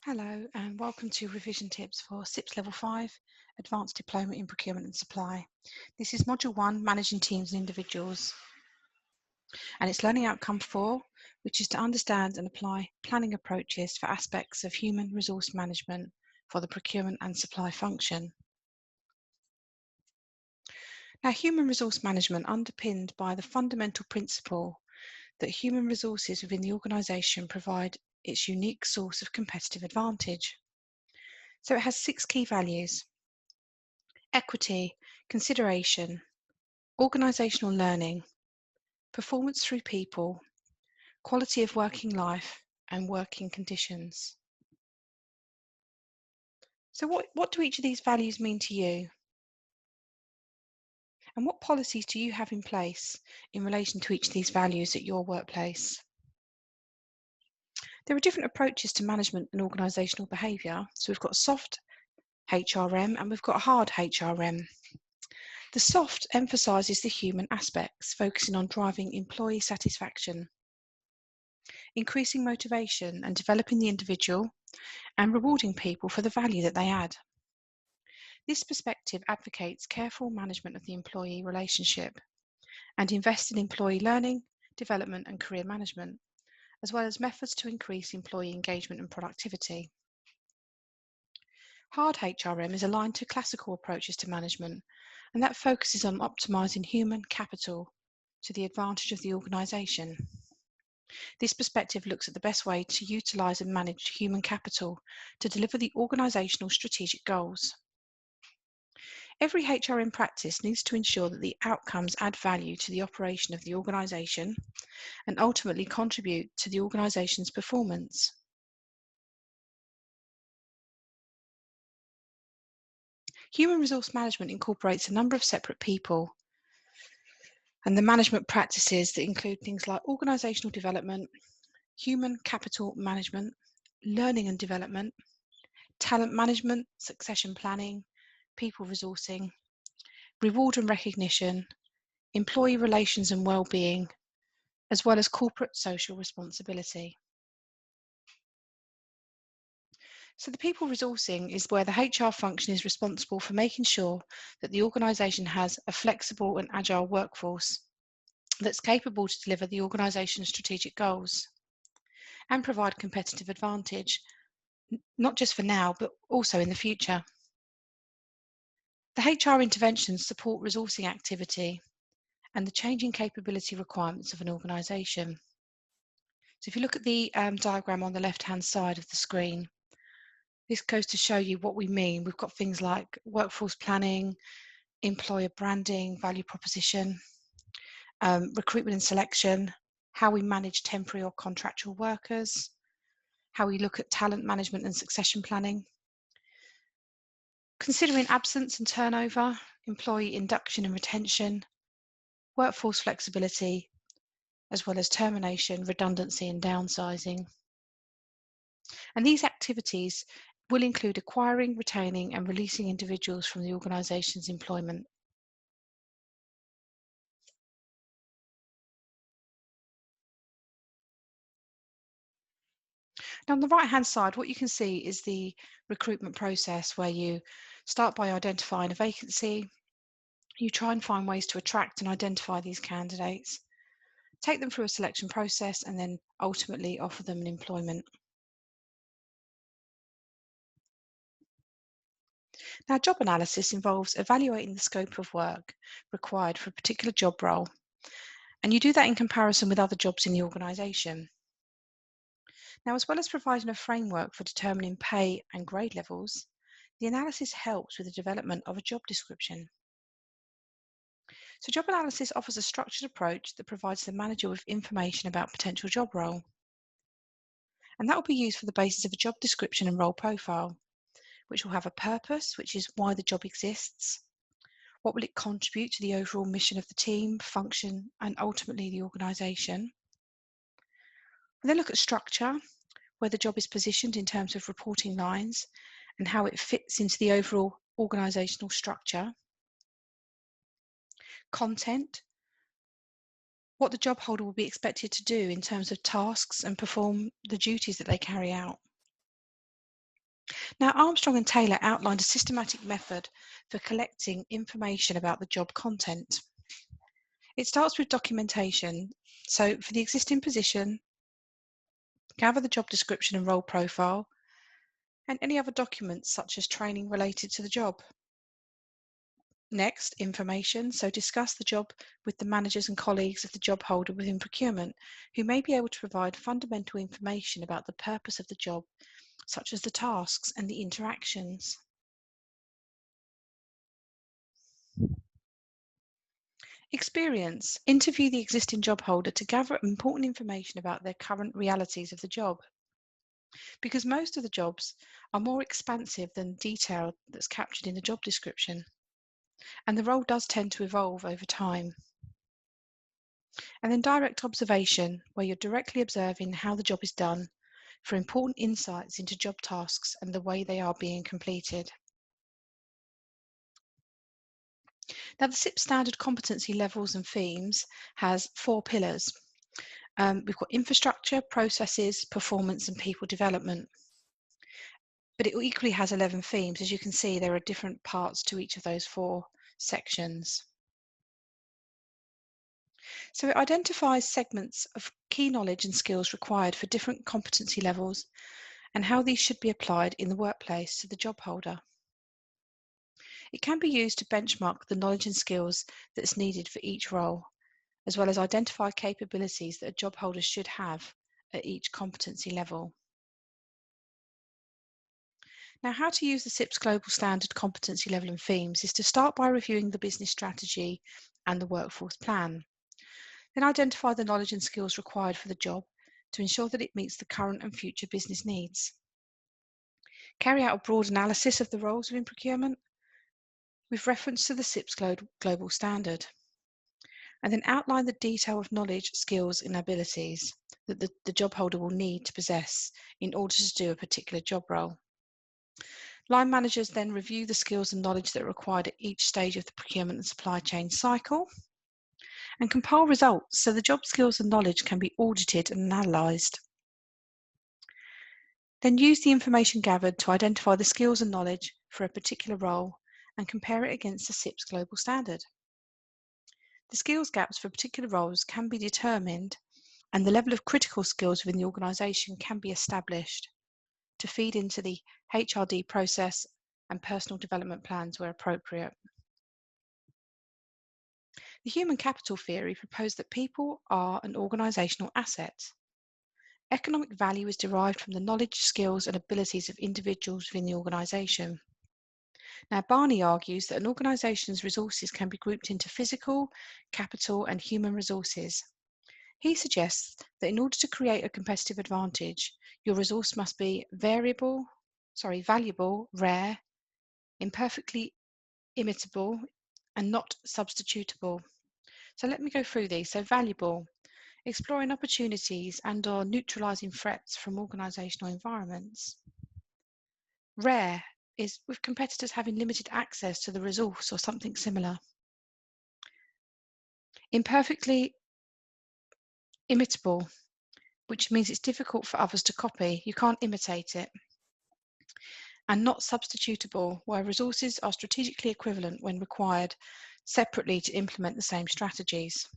Hello and welcome to revision tips for SIPS Level 5 Advanced Diploma in Procurement and Supply. This is Module 1, Managing Teams and Individuals, and it's Learning Outcome 4, which is to understand and apply planning approaches for aspects of human resource management for the procurement and supply function. Now, human resource management underpinned by the fundamental principle that human resources within the organisation provide its unique source of competitive advantage. So it has 6 key values: equity, consideration, organisational learning, performance through people, quality of working life, and working conditions. So what do each of these values mean to you? And what policies do you have in place in relation to each of these values at your workplace? There are different approaches to management and organisational behaviour. So we've got soft HRM and we've got hard HRM. The soft emphasises the human aspects, focusing on driving employee satisfaction, increasing motivation and developing the individual, and rewarding people for the value that they add. This perspective advocates careful management of the employee relationship and invests in employee learning, development and career management, as well as methods to increase employee engagement and productivity. Hard HRM is aligned to classical approaches to management, and that focuses on optimising human capital to the advantage of the organisation. This perspective looks at the best way to utilise and manage human capital to deliver the organisational strategic goals. Every HRM practice needs to ensure that the outcomes add value to the operation of the organisation and ultimately contribute to the organisation's performance. Human resource management incorporates a number of separate people and the management practices that include things like organisational development, human capital management, learning and development, talent management, succession planning, people resourcing, reward and recognition, employee relations and well-being, as well as corporate social responsibility. So the people resourcing is where the HR function is responsible for making sure that the organisation has a flexible and agile workforce that's capable to deliver the organisation's strategic goals and provide competitive advantage, not just for now, but also in the future. The HR interventions support resourcing activity and the changing capability requirements of an organisation. So if you look at the diagram on the left-hand side of the screen, this goes to show you what we mean. We've got things like workforce planning, employer branding, value proposition, recruitment and selection, how we manage temporary or contractual workers, how we look at talent management and succession planning, considering absence and turnover, employee induction and retention, workforce flexibility, as well as termination, redundancy and downsizing. And these activities will include acquiring, retaining and releasing individuals from the organisation's employment. Now on the right hand side, what you can see is the recruitment process where you start by identifying a vacancy, you try and find ways to attract and identify these candidates, take them through a selection process and then ultimately offer them an employment. Now, job analysis involves evaluating the scope of work required for a particular job role, and you do that in comparison with other jobs in the organisation. Now, as well as providing a framework for determining pay and grade levels, the analysis helps with the development of a job description. So job analysis offers a structured approach that provides the manager with information about potential job role. And that will be used for the basis of a job description and role profile, which will have a purpose, which is why the job exists. What will it contribute to the overall mission of the team, function, and ultimately the organisation? We'll then look at structure, where the job is positioned in terms of reporting lines and how it fits into the overall organisational structure. Content, what the job holder will be expected to do in terms of tasks and perform the duties that they carry out. Now, Armstrong and Taylor outlined a systematic method for collecting information about the job content. It starts with documentation. So for the existing position, gather the job description and role profile, and any other documents such as training related to the job. Next, information. So discuss the job with the managers and colleagues of the job holder within procurement, who may be able to provide fundamental information about the purpose of the job, such as the tasks and the interactions. Experience. Interview the existing job holder to gather important information about their current realities of the job. Because most of the jobs are more expansive than detail that's captured in the job description, and the role does tend to evolve over time. And then direct observation, where you're directly observing how the job is done for important insights into job tasks and the way they are being completed. Now, the SIP standard competency levels and themes has 4 pillars. We've got infrastructure, processes, performance, and people development. But it equally has 11 themes. As you can see, there are different parts to each of those 4 sections. So it identifies segments of key knowledge and skills required for different competency levels and how these should be applied in the workplace to the job holder. It can be used to benchmark the knowledge and skills that's needed for each role, as well as identify capabilities that a job holder should have at each competency level. Now, how to use the SIP's global standard competency level and themes is to start by reviewing the business strategy and the workforce plan. Then identify the knowledge and skills required for the job to ensure that it meets the current and future business needs. Carry out a broad analysis of the roles within procurement with reference to the SIP's global standard. And then outline the detail of knowledge, skills, and abilities that the job holder will need to possess in order to do a particular job role. Line managers then review the skills and knowledge that are required at each stage of the procurement and supply chain cycle and compile results so the job skills and knowledge can be audited and analysed. Then use the information gathered to identify the skills and knowledge for a particular role and compare it against the SIP's global standard. The skills gaps for particular roles can be determined and the level of critical skills within the organisation can be established to feed into the HRD process and personal development plans where appropriate. The human capital theory proposed that people are an organisational asset. Economic value is derived from the knowledge, skills and abilities of individuals within the organisation. Now, Barney argues that an organisation's resources can be grouped into physical, capital and human resources. He suggests that in order to create a competitive advantage, your resource must be valuable, rare, imperfectly imitable, and not substitutable. So let me go through these. So valuable, exploring opportunities and/or neutralising threats from organisational environments. Rare is with competitors having limited access to the resource or something similar. Imperfectly imitable, which means it's difficult for others to copy. You can't imitate it. And not substitutable, where resources are strategically equivalent when required separately to implement the same strategies.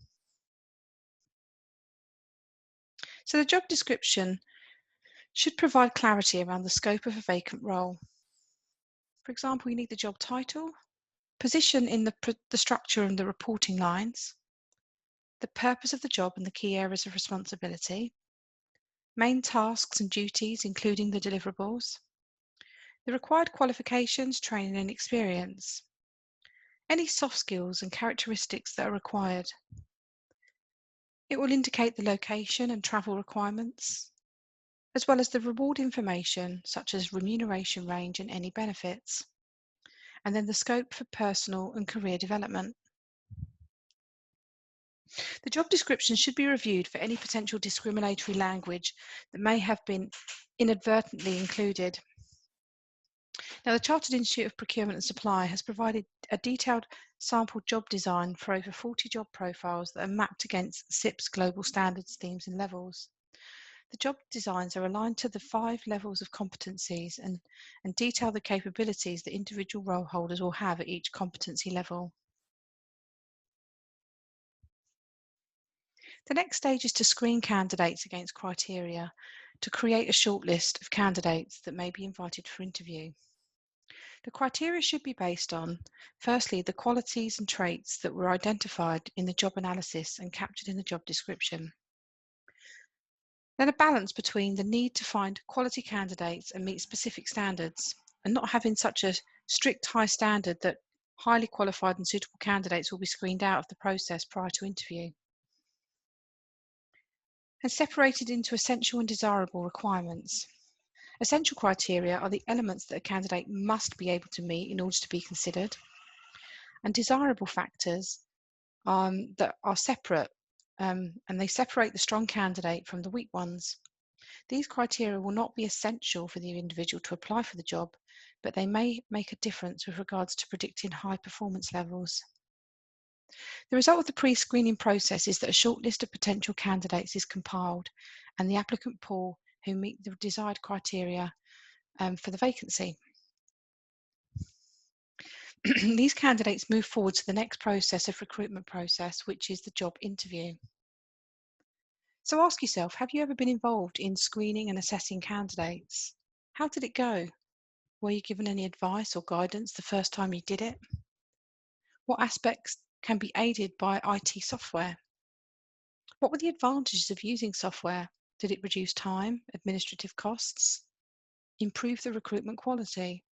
So the job description should provide clarity around the scope of a vacant role. For example, you need the job title, position in the structure and the reporting lines, the purpose of the job and the key areas of responsibility, main tasks and duties, including the deliverables, the required qualifications, training and experience, any soft skills and characteristics that are required. It will indicate the location and travel requirements, as well as the reward information such as remuneration range and any benefits, and then the scope for personal and career development. The job description should be reviewed for any potential discriminatory language that may have been inadvertently included. Now, the Chartered Institute of Procurement and Supply has provided a detailed sample job design for over 40 job profiles that are mapped against SIP's global standards, themes and levels. The job designs are aligned to the 5 levels of competencies and detail the capabilities that individual role holders will have at each competency level. The next stage is to screen candidates against criteria to create a shortlist of candidates that may be invited for interview. The criteria should be based on, firstly, the qualities and traits that were identified in the job analysis and captured in the job description. Then a balance between the need to find quality candidates and meet specific standards, and not having such a strict high standard that highly qualified and suitable candidates will be screened out of the process prior to interview. And separated into essential and desirable requirements. Essential criteria are the elements that a candidate must be able to meet in order to be considered, and desirable factors that are separate, and they separate the strong candidate from the weak ones. These criteria will not be essential for the individual to apply for the job, but they may make a difference with regards to predicting high performance levels. The result of the pre-screening process is that a short list of potential candidates is compiled and the applicant pool who meet the desired criteria for the vacancy. These candidates move forward to the next process of recruitment process, which is the job interview. So ask yourself, have you ever been involved in screening and assessing candidates? How did it go? Were you given any advice or guidance the first time you did it? What aspects can be aided by IT software? What were the advantages of using software? Did it reduce time, administrative costs, improve the recruitment quality?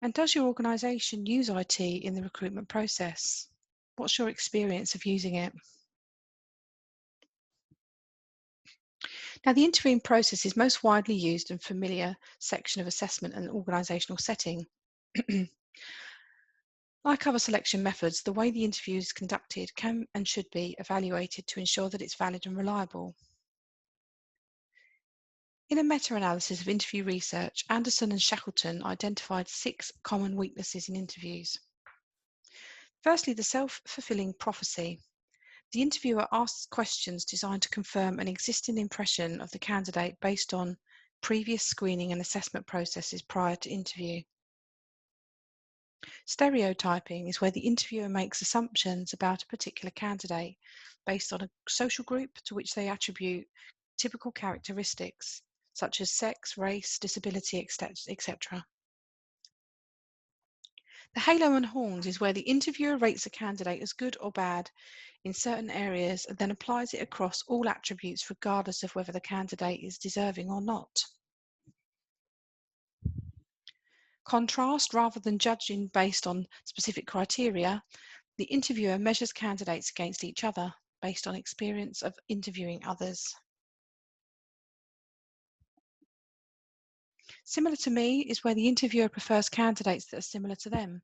And does your organisation use IT in the recruitment process? What's your experience of using it? Now, the interviewing process is most widely used and familiar section of assessment and organisational setting. Like other selection methods, the way the interview is conducted can and should be evaluated to ensure that it's valid and reliable. In a meta-analysis of interview research, Anderson and Shackleton identified 6 common weaknesses in interviews. Firstly, the self-fulfilling prophecy. The interviewer asks questions designed to confirm an existing impression of the candidate based on previous screening and assessment processes prior to interview. Stereotyping is where the interviewer makes assumptions about a particular candidate based on a social group to which they attribute typical characteristics, such as sex, race, disability, etc. The halo and horns is where the interviewer rates a candidate as good or bad in certain areas and then applies it across all attributes regardless of whether the candidate is deserving or not. Contrast, rather than judging based on specific criteria, the interviewer measures candidates against each other based on experience of interviewing others. Similar to me is where the interviewer prefers candidates that are similar to them.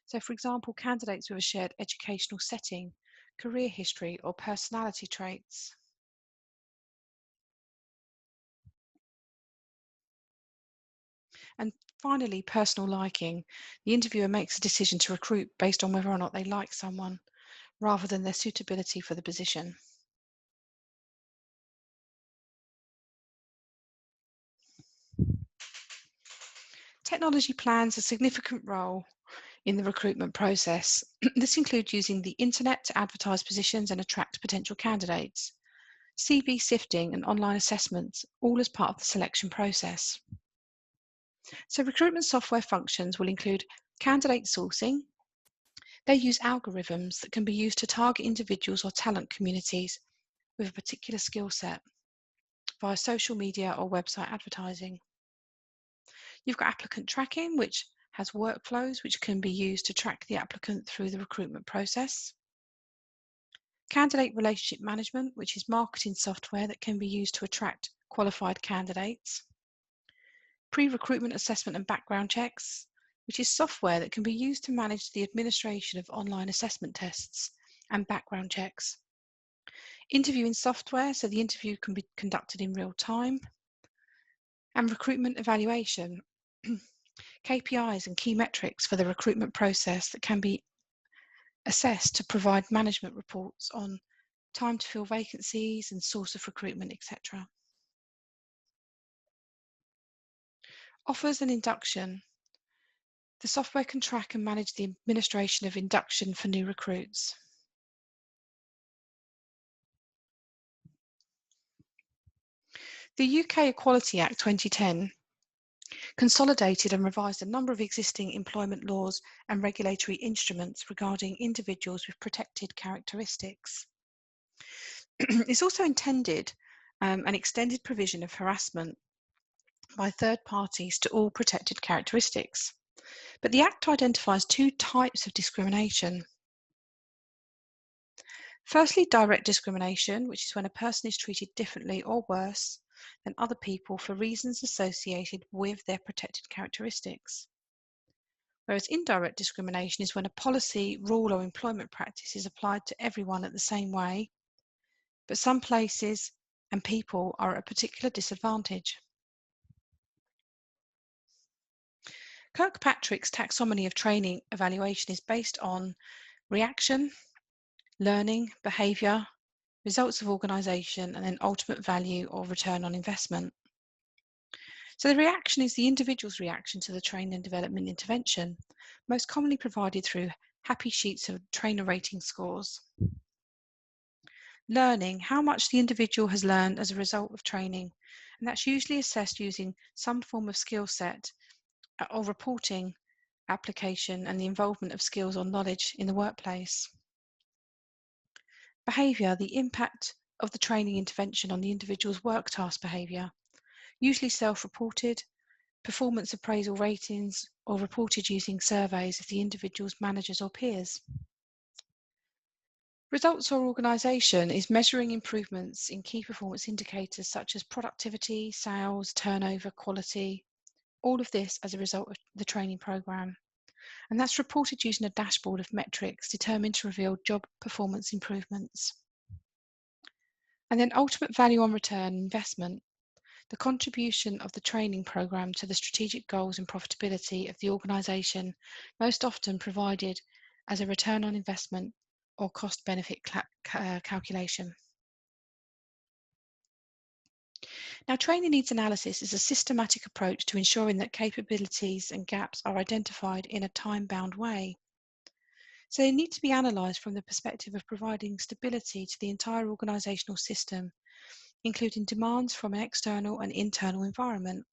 So, for example, candidates with a shared educational setting, career history, or personality traits. And finally, personal liking. The interviewer makes a decision to recruit based on whether or not they like someone, rather than their suitability for the position. Technology plays a significant role in the recruitment process. This includes using the internet to advertise positions and attract potential candidates, CV sifting and online assessments, all as part of the selection process. So recruitment software functions will include candidate sourcing. They use algorithms that can be used to target individuals or talent communities with a particular skill set via social media or website advertising. You've got applicant tracking, which has workflows which can be used to track the applicant through the recruitment process. Candidate relationship management, which is marketing software that can be used to attract qualified candidates. Pre-recruitment assessment and background checks, which is software that can be used to manage the administration of online assessment tests and background checks. Interviewing software, so the interview can be conducted in real time. And recruitment evaluation, KPIs and key metrics for the recruitment process that can be assessed to provide management reports on time to fill vacancies and source of recruitment, etc. Offers and induction. The software can track and manage the administration of induction for new recruits. The UK Equality Act 2010 consolidated and revised a number of existing employment laws and regulatory instruments regarding individuals with protected characteristics. It's also intended an extended provision of harassment by third parties to all protected characteristics. But the Act identifies two types of discrimination. Firstly, direct discrimination, which is when a person is treated differently or worse than other people for reasons associated with their protected characteristics. Whereas indirect discrimination is when a policy, rule, or employment practice is applied to everyone at the same way, but some places and people are at a particular disadvantage. Kirkpatrick's taxonomy of training evaluation is based on reaction, learning, behaviour, results of organisation, and then ultimate value or return on investment. So the reaction is the individual's reaction to the training and development intervention, most commonly provided through happy sheets of trainer rating scores. Learning, how much the individual has learned as a result of training, and that's usually assessed using some form of skill set or reporting application and the involvement of skills or knowledge in the workplace. Behaviour, the impact of the training intervention on the individual's work task behaviour, usually self-reported, performance appraisal ratings, or reported using surveys of the individual's managers or peers. Results or organisation is measuring improvements in key performance indicators such as productivity, sales, turnover, quality, all of this as a result of the training programme. And that's reported using a dashboard of metrics determined to reveal job performance improvements. And then ultimate value on return investment, the contribution of the training programme to the strategic goals and profitability of the organisation, most often provided as a return on investment or cost benefit calculation. Now, training needs analysis is a systematic approach to ensuring that capabilities and gaps are identified in a time-bound way. So they need to be analysed from the perspective of providing stability to the entire organisational system, including demands from an external and internal environment.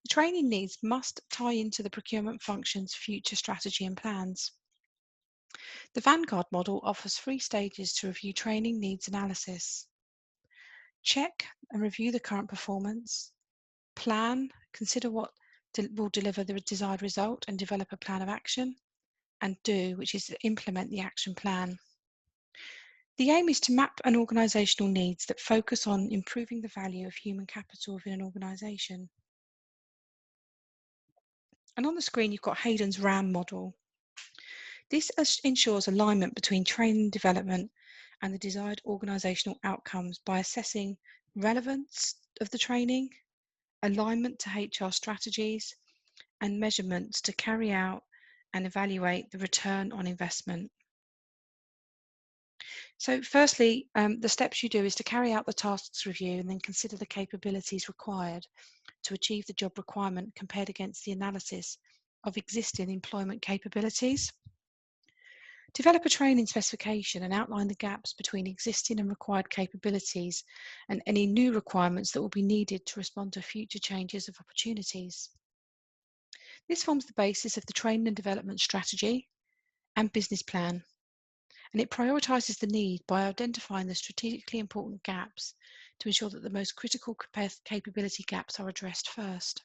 The training needs must tie into the procurement function's future strategy and plans. The Vanguard model offers 3 stages to review training needs analysis. Check and review the current performance. Plan, consider what will deliver the desired result and develop a plan of action. And do, which is to implement the action plan. The aim is to map an organisational needs that focus on improving the value of human capital within an organisation. And on the screen, you've got Hayden's RAM model. This ensures alignment between training development and the desired organisational outcomes by assessing relevance of the training, alignment to HR strategies, and measurements to carry out and evaluate the return on investment. So firstly, the steps you do is to carry out the tasks review and then consider the capabilities required to achieve the job requirement compared against the analysis of existing employment capabilities. Develop a training specification and outline the gaps between existing and required capabilities and any new requirements that will be needed to respond to future changes of opportunities. This forms the basis of the training and development strategy and business plan, and it prioritises the need by identifying the strategically important gaps to ensure that the most critical capability gaps are addressed first.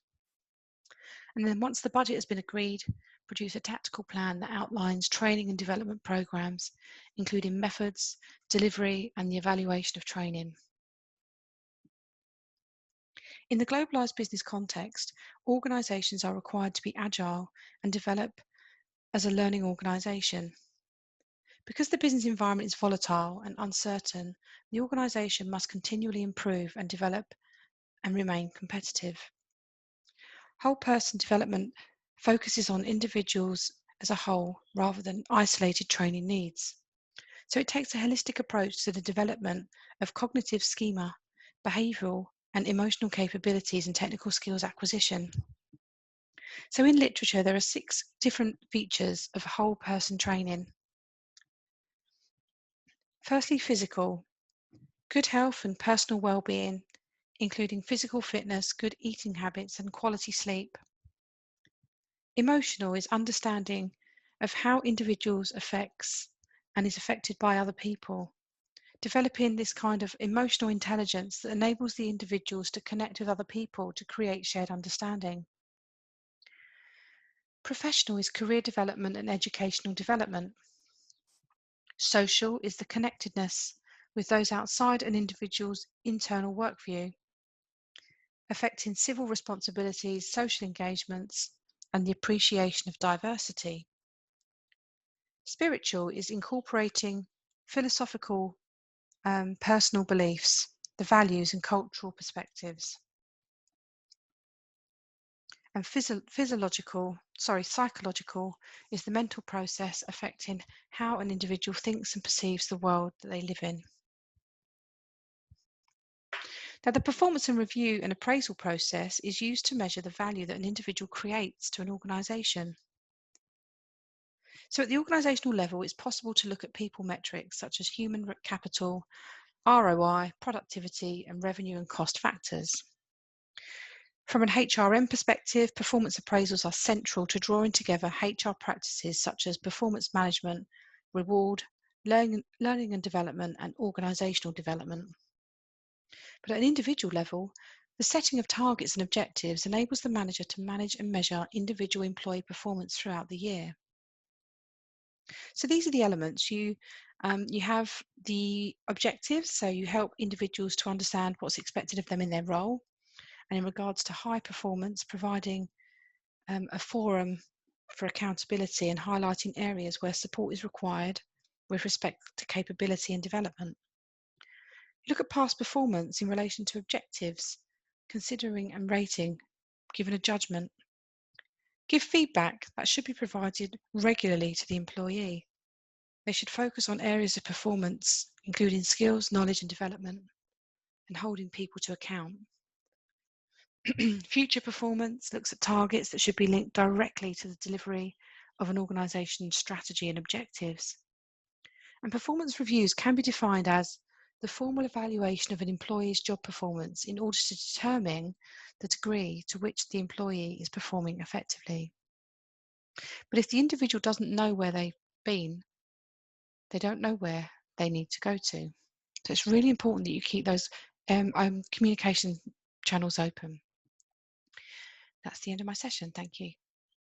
And then once the budget has been agreed, produce a tactical plan that outlines training and development programs, including methods, delivery, and the evaluation of training. In the globalised business context, organisations are required to be agile and develop as a learning organisation. Because the business environment is volatile and uncertain, the organisation must continually improve and develop and remain competitive. Whole person development focuses on individuals as a whole rather than isolated training needs. So it takes a holistic approach to the development of cognitive schema, behavioural and emotional capabilities and technical skills acquisition. So in literature, there are 6 different features of whole person training. Firstly, physical, good health and personal well-being, including physical fitness, good eating habits and quality sleep. Emotional is understanding of how individuals affects and is affected by other people. Developing this kind of emotional intelligence that enables the individuals to connect with other people to create shared understanding. Professional is career development and educational development. Social is the connectedness with those outside an individual's internal workview, affecting civil responsibilities, social engagements, and the appreciation of diversity. Spiritual is incorporating philosophical, personal beliefs, the values and cultural perspectives. And psychological is the mental process affecting how an individual thinks and perceives the world that they live in. Now, the performance and review and appraisal process is used to measure the value that an individual creates to an organisation. So at the organisational level, it's possible to look at people metrics such as human capital, ROI, productivity, and revenue and cost factors. From an HRM perspective, performance appraisals are central to drawing together HR practices such as performance management, reward, learning and development, and organisational development. But at an individual level, the setting of targets and objectives enables the manager to manage and measure individual employee performance throughout the year. So these are the elements. You have the objectives, so you help individuals to understand what's expected of them in their role. And in regards to high performance, providing a forum for accountability and highlighting areas where support is required with respect to capability and development. Look at past performance in relation to objectives, considering and rating, given a judgment. Give feedback that should be provided regularly to the employee. They should focus on areas of performance, including skills, knowledge and development, and holding people to account. Future performance looks at targets that should be linked directly to the delivery of an organisation's strategy and objectives. And performance reviews can be defined as the formal evaluation of an employee's job performance in order to determine the degree to which the employee is performing effectively. But if the individual doesn't know where they've been, they don't know where they need to go to. So it's really important that you keep those communication channels open. That's the end of my session. Thank you.